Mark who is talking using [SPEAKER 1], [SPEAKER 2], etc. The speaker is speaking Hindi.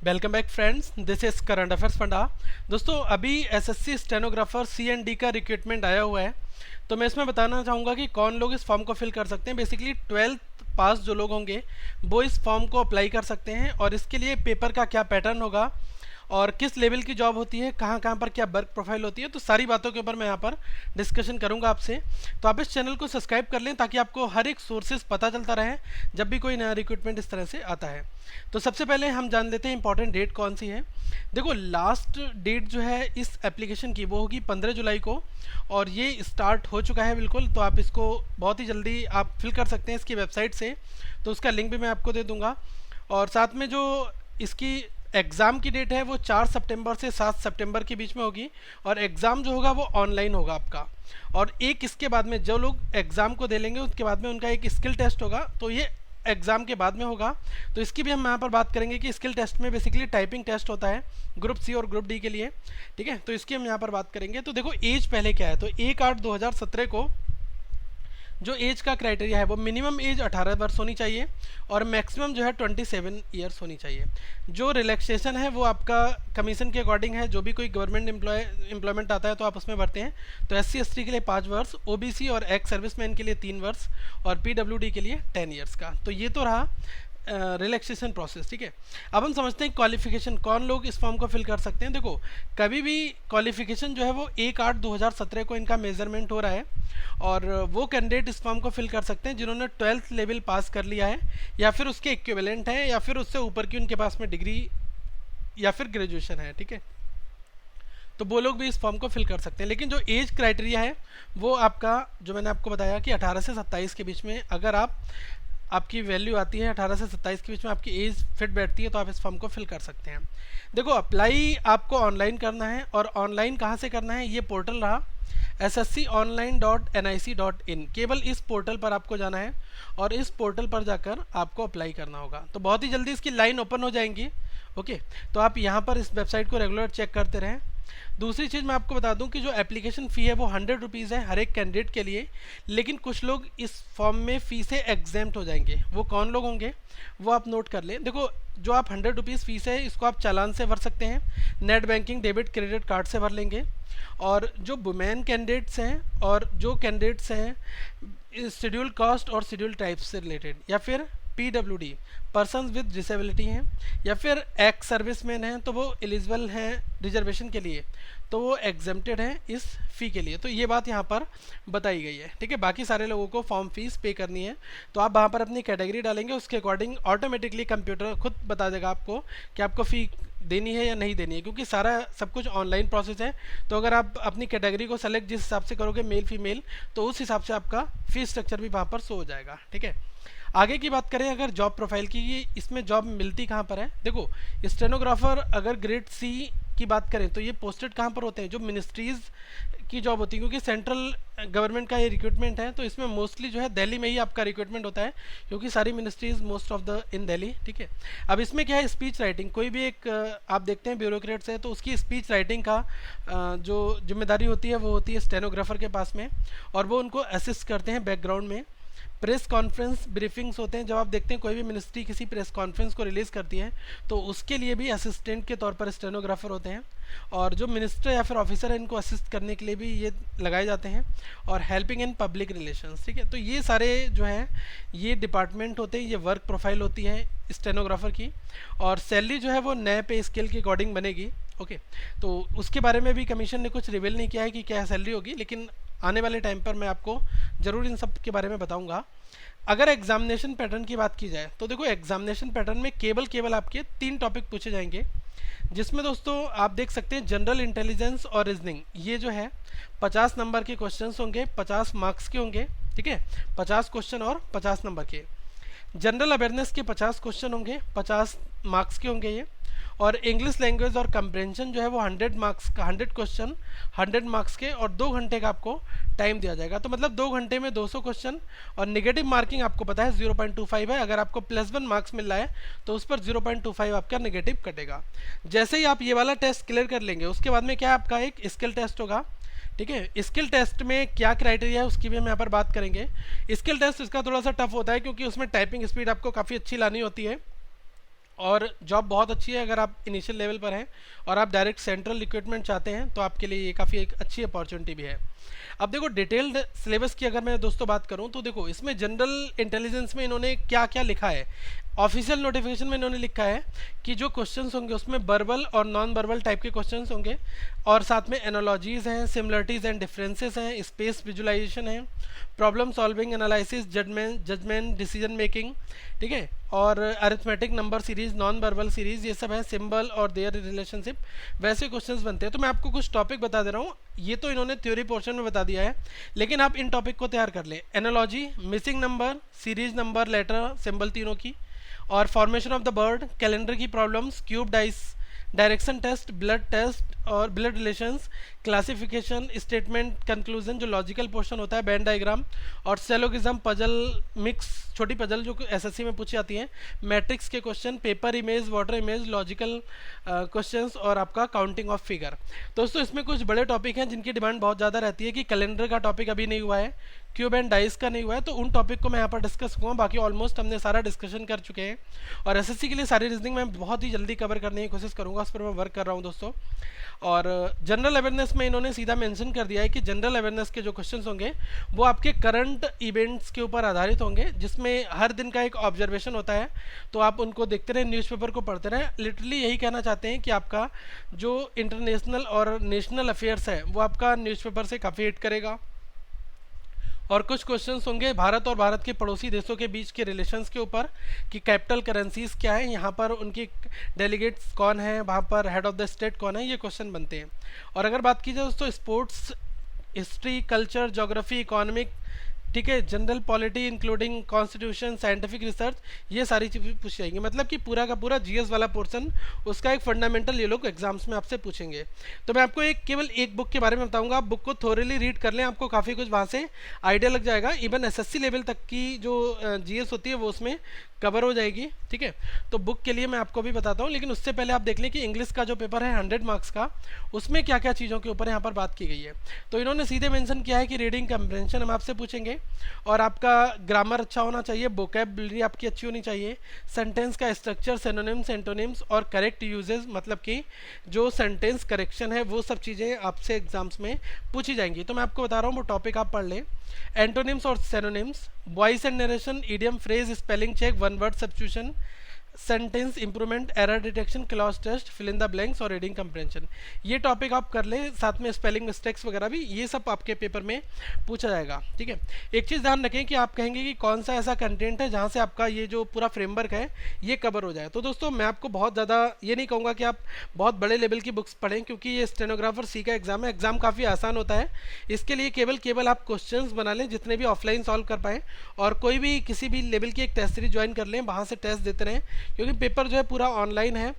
[SPEAKER 1] Welcome back friends, this is current affairs funda. दोस्तों, अभी एसएससी स्टेनोग्राफर सीएनडी का रिक्रूटमेंट आया हुआ है। तो मैं इसमें बताना चाहूँगा कि कौन लोग इस फॉर्म को फिल कर सकते हैं। बेसिकली 12th पास जो लोग होंगे वो इस फॉर्म को अप्लाई कर सकते हैं। और इसके लिए पेपर का क्या पैटर्न होगा और किस लेवल की जॉब होती है, कहाँ कहाँ पर क्या वर्क प्रोफाइल होती है, तो सारी बातों के ऊपर मैं यहाँ पर डिस्कशन करूँगा आपसे। तो आप इस चैनल को सब्सक्राइब कर लें ताकि आपको हर एक सोर्सेज पता चलता रहे जब भी कोई नया रिक्रूटमेंट इस तरह से आता है। तो सबसे पहले हम जान लेते हैं इंपॉर्टेंट डेट कौन सी है। देखो, लास्ट डेट जो है इस एप्लीकेशन की वो होगी 15 जुलाई को, और ये स्टार्ट हो चुका है बिल्कुल। तो आप इसको बहुत ही जल्दी आप फिल कर सकते हैं इसकी वेबसाइट से। तो उसका लिंक भी मैं आपको दे दूंगा। और साथ में जो इसकी एग्ज़ाम की डेट है वो 4 सितंबर से 7 सितंबर के बीच में होगी। और एग्ज़ाम जो होगा वो ऑनलाइन होगा आपका। और एक इसके बाद में जो लोग एग्ज़ाम को दे लेंगे उसके बाद में उनका एक स्किल टेस्ट होगा। तो ये एग्ज़ाम के बाद में होगा। तो इसकी भी हम यहाँ पर बात करेंगे कि स्किल टेस्ट में बेसिकली टाइपिंग टेस्ट होता है ग्रुप सी और ग्रुप डी के लिए। ठीक है, तो इसकी हम यहाँ पर बात करेंगे। तो देखो, एज पहले क्या है। तो 1/8/2017 को जो एज का क्राइटेरिया है वो मिनिमम एज 18 वर्ष होनी चाहिए और मैक्सिमम जो है 27 ईयर्स होनी चाहिए। जो रिलैक्सेशन है वो आपका कमीशन के अकॉर्डिंग है। जो भी कोई गवर्नमेंट एम्प्लॉयमेंट आता है तो आप उसमें भरते हैं। तो SC/ST के लिए 5 वर्ष, OBC और एक्स सर्विसमैन के लिए 3 वर्ष और PWD के लिए 10 ईयर्स का। तो ये तो रहा रिलैक्सेशन प्रोसेस। ठीक है, अब हम समझते हैं क्वालिफिकेशन कौन लोग इस फॉर्म को फिल कर सकते हैं। देखो, कभी भी क्वालिफिकेशन जो है वो 1/8/2017 को इनका मेजरमेंट हो रहा है। और वो कैंडिडेट इस फॉर्म को फिल कर सकते हैं जिन्होंने 12th लेवल पास कर लिया है या फिर उसके इक्विवेलेंट है या फिर उससे ऊपर की उनके पास में डिग्री या फिर ग्रेजुएशन है। ठीक है, तो वो लोग भी इस फॉर्म को फिल कर सकते हैं। लेकिन जो एज क्राइटेरिया है वो आपका, जो मैंने आपको बताया कि 18 से 27 के बीच में अगर आपकी वैल्यू आती है 18 से 27 के बीच में आपकी एज फिट बैठती है तो आप इस फॉर्म को फिल कर सकते हैं। देखो, अप्लाई आपको ऑनलाइन करना है। और ऑनलाइन कहाँ से करना है, ये पोर्टल रहा ssconline.nic.in। केवल इस पोर्टल पर आपको जाना है और इस पोर्टल पर जाकर आपको अप्लाई करना होगा। तो बहुत ही जल्दी इसकी लाइन ओपन हो जाएंगी। ओके, तो आप यहाँ पर इस वेबसाइट को रेगुलर चेक करते रहें। दूसरी चीज़ मैं आपको बता दूं कि जो एप्लीकेशन फ़ी है वो 100 रुपीज़ है हर एक कैंडिडेट के लिए। लेकिन कुछ लोग इस फॉर्म में फ़ी से एग्जेम्प्ट हो जाएंगे। वो कौन लोग होंगे वो आप नोट कर लें। देखो, जो आप 100 रुपीज़ फ़ीस है इसको आप चालान से भर सकते हैं, net banking debit credit card से भर लेंगे। और जो वुमेन कैंडिडेट्स हैं और जो कैंडिडेट्स हैं शेड्यूल कास्ट और शेड्यूल टाइप्स से रिलेटेड, या फिर PWD पर्सन विद डिसेबिलिटी हैं, या फिर एक्स सर्विसमैन हैं तो वो एलिजिबल हैं रिजर्वेशन के लिए, तो वो एग्जेम्प्टेड हैं इस फ़ी के लिए। तो ये बात यहाँ पर बताई गई है। ठीक है, बाकी सारे लोगों को फॉर्म फीस पे करनी है। तो आप वहाँ पर अपनी कैटेगरी डालेंगे, उसके अकॉर्डिंग ऑटोमेटिकली कंप्यूटर खुद बता देगा आपको कि आपको फ़ी देनी है या नहीं देनी है, क्योंकि सारा सब कुछ ऑनलाइन प्रोसेस है। तो अगर आप अपनी कैटेगरी को सेलेक्ट जिस हिसाब से करोगे, मेल फीमेल, तो उस हिसाब से आपका फीस स्ट्रक्चर भी वहाँ पर शो हो जाएगा। ठीक है, आगे की बात करें अगर जॉब प्रोफाइल की, इसमें जॉब मिलती कहाँ पर है। देखो, स्टेनोग्राफर अगर ग्रेड C की बात करें तो ये पोस्टेड कहाँ पर होते हैं, जो मिनिस्ट्रीज़ की जॉब होती है। क्योंकि सेंट्रल गवर्नमेंट का ये रिक्रूटमेंट है तो इसमें मोस्टली जो है दिल्ली में ही आपका रिक्रूटमेंट होता है, क्योंकि सारी ministries most of the in Delhi. ठीक है, अब इसमें क्या है, स्पीच राइटिंग। कोई भी एक आप देखते हैं ब्यूरोक्रेट्स है तो उसकी स्पीच राइटिंग का जो जिम्मेदारी होती है वो होती है स्टेनोग्राफर के पास में, और वो उनको असिस्ट करते हैं बैकग्राउंड में। प्रेस कॉन्फ्रेंस ब्रीफिंग्स होते हैं, जब आप देखते हैं कोई भी मिनिस्ट्री किसी प्रेस कॉन्फ्रेंस को रिलीज़ करती है तो उसके लिए भी असिस्टेंट के तौर पर स्टेनोग्राफर होते हैं। और जो मिनिस्टर या फिर ऑफिसर है इनको असिस्ट करने के लिए भी ये लगाए जाते हैं। और हेल्पिंग इन पब्लिक रिलेशंस। ठीक है, तो ये सारे जो हैं ये डिपार्टमेंट होते हैं, ये वर्क प्रोफाइल होती है स्टेनोग्राफर की। और सैलरी जो है वो नए पे स्केल के अकॉर्डिंग बनेगी। ओके, तो उसके बारे में भी कमीशन ने कुछ रिवील नहीं किया है कि क्या सैलरी होगी, लेकिन आने वाले टाइम पर मैं आपको ज़रूर इन सब के बारे में बताऊंगा। अगर एग्जामिनेशन पैटर्न की बात की जाए तो देखो, एग्जामिनेशन पैटर्न में केवल आपके 3 टॉपिक पूछे जाएंगे, जिसमें दोस्तों आप देख सकते हैं जनरल इंटेलिजेंस और रीजनिंग। ये जो है 50 नंबर के क्वेश्चंस होंगे, 50 मार्क्स के होंगे। ठीक है, 50 क्वेश्चन और 50 नंबर के। जनरल अवेयरनेस के 50 क्वेश्चन होंगे, 50 मार्क्स के होंगे ये। और इंग्लिश लैंग्वेज और कंप्रेंशन जो है वो 100 मार्क्स का, 100 क्वेश्चन 100 मार्क्स के, और 2 घंटे का आपको टाइम दिया जाएगा। तो मतलब 2 घंटे में 200 क्वेश्चन। और नेगेटिव मार्किंग आपको पता है 0.25 है। अगर आपको +1 मार्क्स मिल रहा है तो उस पर 0.25 आपका नेगेटिव कटेगा। जैसे ही आप ये वाला टेस्ट क्लियर कर लेंगे उसके बाद में क्या आपका एक स्किल टेस्ट होगा। ठीक है, स्किल टेस्ट में क्या क्राइटेरिया है उसकी भी हम यहाँ पर बात करेंगे। स्किल टेस्ट इसका थोड़ा सा टफ होता है क्योंकि उसमें टाइपिंग स्पीड आपको काफ़ी अच्छी लानी होती है। और जॉब बहुत अच्छी है अगर आप इनिशियल लेवल पर हैं और आप डायरेक्ट सेंट्रल रिक्रूटमेंट चाहते हैं तो आपके लिए ये काफ़ी एक अच्छी अपॉर्चुनिटी भी है। अब देखो डिटेल्ड सिलेबस की अगर मैं दोस्तों बात करूं तो देखो इसमें जनरल इंटेलिजेंस में इन्होंने क्या क्या लिखा है। ऑफिशियल नोटिफिकेशन में इन्होंने लिखा है कि जो क्वेश्चंस होंगे उसमें वर्बल और नॉन वर्बल टाइप के क्वेश्चंस होंगे और साथ में एनालॉजीज हैं, सिमिलरिटीज एंड डिफरेंसेस हैं, स्पेस विजुलाइजेशन है, problem solving, analysis, judgement decision making, ठीक है, और arithmetic number series, non verbal series, ये सब है, सिंबल और देयर रिलेशनशिप, वैसे क्वेश्चंस बनते हैं। तो मैं आपको कुछ टॉपिक बता दे रहा हूँ, ये तो इन्होंने थ्योरी पोर्शन में बता दिया है लेकिन आप इन टॉपिक को तैयार कर लें। Analogy, missing number, series number, letter, symbol तीनों की, और formation of the bird, calendar की problems, cube dice, direction test, blood test और blood relations, classification, statement conclusion जो लॉजिकल पोर्शन होता है, बैंड डायग्राम और सेलोगिज्म, पजल मिक्स, छोटी पजल जो एसएससी में पूछी जाती हैं, मैट्रिक्स के question, paper image, water image, logical questions और आपका काउंटिंग ऑफ फिगर। दोस्तों इसमें कुछ बड़े टॉपिक हैं जिनकी डिमांड बहुत ज़्यादा रहती है कि कैलेंडर का टॉपिक अभी नहीं हुआ है, क्यूब एंड डाइस का नहीं हुआ है, तो उन टॉपिक को मैं यहाँ पर डिस्कस करूँगा। बाकी ऑलमोस्ट हमने सारा डिस्कशन कर चुके हैं और एसएससी के लिए सारी रीजनिंग मैं बहुत ही जल्दी कवर करने की कोशिश करूँगा, उस पर मैं वर्क कर रहा हूँ दोस्तों। और जनरल अवेयरनेस में इन्होंने सीधा मेंशन कर दिया है कि जनरल अवेयरनेस के जो क्वेश्चंस होंगे वो आपके करंट इवेंट्स के ऊपर आधारित होंगे, जिसमें हर दिन का एक ऑब्जर्वेशन होता है, तो आप उनको देखते रहें, न्यूज़पेपर को पढ़ते रहें। लिटरली यही कहना चाहते हैं कि आपका जो इंटरनेशनल और नेशनल अफेयर्स है वो आपका न्यूज़पेपर से काफ़ी हिट करेगा। और कुछ क्वेश्चंस होंगे भारत और भारत के पड़ोसी देशों के बीच के रिलेशंस के ऊपर कि कैपिटल करेंसीज क्या है, यहाँ पर उनकी डेलीगेट्स कौन है, वहाँ पर हेड ऑफ द स्टेट कौन है, ये क्वेश्चन बनते हैं। और अगर बात की जाए दोस्तों sports, history, culture, geography, economic, ठीक है, general polity including constitution, scientific research, ये सारी चीज़ें पूछ जाएंगी, मतलब कि पूरा का पूरा जीएस वाला पोर्शन उसका एक फंडामेंटल ये लोग एग्जाम्स में आपसे पूछेंगे। तो मैं आपको केवल एक बुक के बारे में बताऊंगा, आप बुक को थोरली रीड कर लें, आपको काफ़ी कुछ वहाँ से आइडिया लग जाएगा। इवन एसएससी लेवल तक की जो जीएस होती है वो उसमें कवर हो जाएगी, ठीक है। तो बुक के लिए मैं आपको भी बताता हूँ, लेकिन उससे पहले आप देख लें कि इंग्लिश का जो पेपर है 100 मार्क्स का, उसमें क्या क्या चीज़ों के ऊपर यहाँ पर बात की गई है। तो इन्होंने सीधे मेंशन किया है कि रीडिंग कंप्रेंशन हम आपसे पूछेंगे और आपका ग्रामर अच्छा होना चाहिए, वोकैबुलरी आपकी अच्छी होनी चाहिए, सेंटेंस का स्ट्रक्चर, सिनोनिम्स, एंटोनिम्स और करेक्ट यूजेस, मतलब कि जो सेंटेंस करेक्शन है वो सब चीज़ें आपसे एग्जाम्स में पूछी जाएंगी। तो मैं आपको बता रहा हूँ वो टॉपिक आप पढ़ लें। एंटोनिम्स और synonyms, voice and narration, idiom, phrase, spelling check, one word substitution, sentence improvement, error detection, cloze test, fill in the blanks और रीडिंग कंप्रेंशन, ये टॉपिक आप कर लें, साथ में स्पेलिंग मिस्टेक्स वगैरह भी, ये सब आपके पेपर में पूछा जाएगा, ठीक है। एक चीज़ ध्यान रखें कि आप कहेंगे कि कौन सा ऐसा कंटेंट है जहाँ से आपका ये जो पूरा फ्रेमवर्क है ये कवर हो जाए। तो दोस्तों मैं आपको बहुत ज़्यादा ये नहीं कहूँगा कि आप बहुत बड़े लेवल की बुक्स पढ़ें, क्योंकि ये स्टेनोग्राफर सी का एग्जाम है, एग्जाम काफ़ी आसान होता है। इसके लिए केवल आप क्वेश्चंस बना लें जितने भी ऑफलाइन सॉल्व कर पाएँ, और कोई भी किसी भी लेवल की एक टेस्ट सीरीज ज्वाइन कर लें, वहाँ से टेस्ट देते रहें, क्योंकि पेपर जो है पूरा ऑनलाइन है